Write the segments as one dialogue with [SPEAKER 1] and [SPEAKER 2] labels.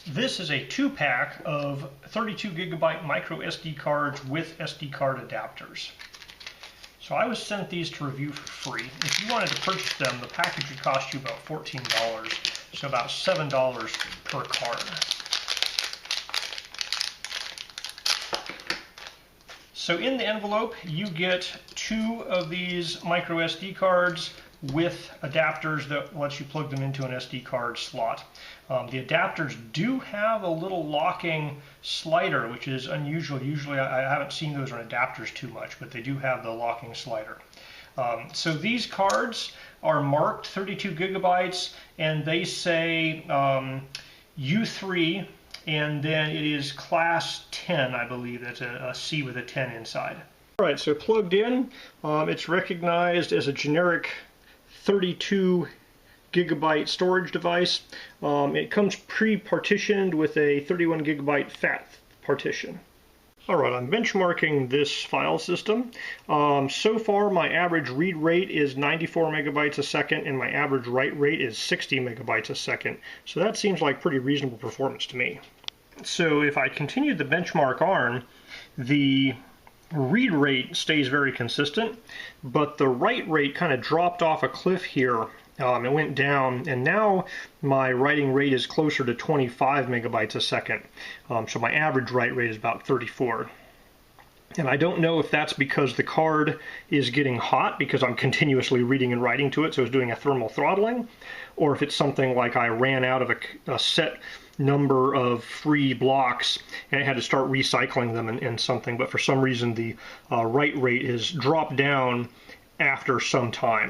[SPEAKER 1] This is a 2-pack of 32 gigabyte micro SD cards with SD card adapters. So I was sent these to review for free. If you wanted to purchase them, the package would cost you about $14, so about $7 per card. So in the envelope, you get 2 of these micro SD cards with adapters that lets you plug them into an SD card slot. The adapters do have a little locking slider, which is unusual. Usually I haven't seen those on adapters too much, but they do have the locking slider. So these cards are marked 32 gigabytes, and they say U3, and then it is class 10, I believe. That's a C with a 10 inside. All right, so plugged in, it's recognized as a generic 32 gigabyte storage device. It comes pre-partitioned with a 31 gigabyte fat partition. Alright, I'm benchmarking this file system. So far my average read rate is 94 megabytes a second and my average write rate is 60 megabytes a second. So that seems like pretty reasonable performance to me. So if I continue the benchmark on, the read rate stays very consistent, but the write rate kind of dropped off a cliff here. It went down, and now my writing rate is closer to 25 megabytes a second. So my average write rate is about 34. And I don't know if that's because the card is getting hot because I'm continuously reading and writing to it, so it's doing a thermal throttling, or if it's something like I ran out of a set number of free blocks and I had to start recycling them in something, but for some reason the write rate is dropped down after some time.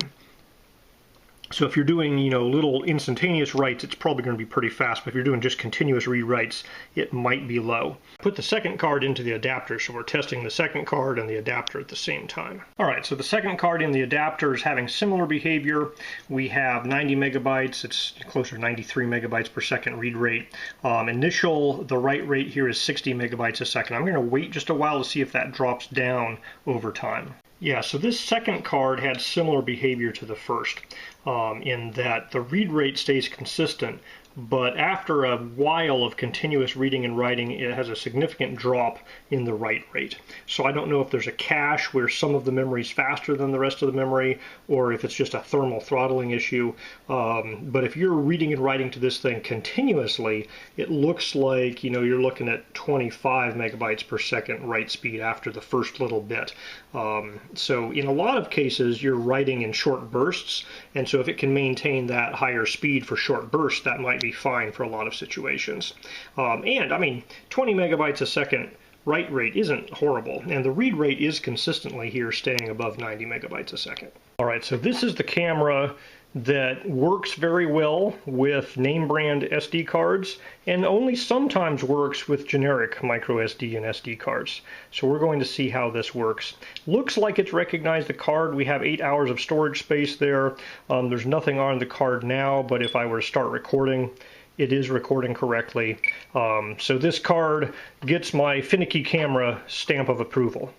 [SPEAKER 1] So if you're doing, little instantaneous writes, it's probably going to be pretty fast, but if you're doing just continuous rewrites, it might be low. Put the second card into the adapter, so we're testing the second card and the adapter at the same time. Alright, so the second card in the adapter is having similar behavior. We have 90 megabytes, it's closer to 93 megabytes per second read rate. The write rate here is 60 megabytes a second. I'm going to wait just a while to see if that drops down over time. Yeah, so this second card had similar behavior to the first, in that the read rate stays consistent, but after a while of continuous reading and writing, it has a significant drop in the write rate. So I don't know if there's a cache where some of the memory is faster than the rest of the memory, or if it's just a thermal throttling issue. But if you're reading and writing to this thing continuously, it looks like, you're looking at 25 megabytes per second write speed after the first little bit. So in a lot of cases, you're writing in short bursts, and so if it can maintain that higher speed for short bursts, that might be fine for a lot of situations. And I mean, 20 megabytes a second write rate isn't horrible, and the read rate is consistently here staying above 90 megabytes a second. Alright, so this is the camera that works very well with name brand SD cards and only sometimes works with generic micro SD and SD cards. So we're going to see how this works. Looks like it's recognized the card. We have 8 hours of storage space there. There's nothing on the card now, but if I were to start recording, it is recording correctly. So this card gets my finicky camera stamp of approval.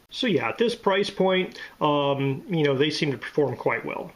[SPEAKER 1] So yeah, at this price point, they seem to perform quite well.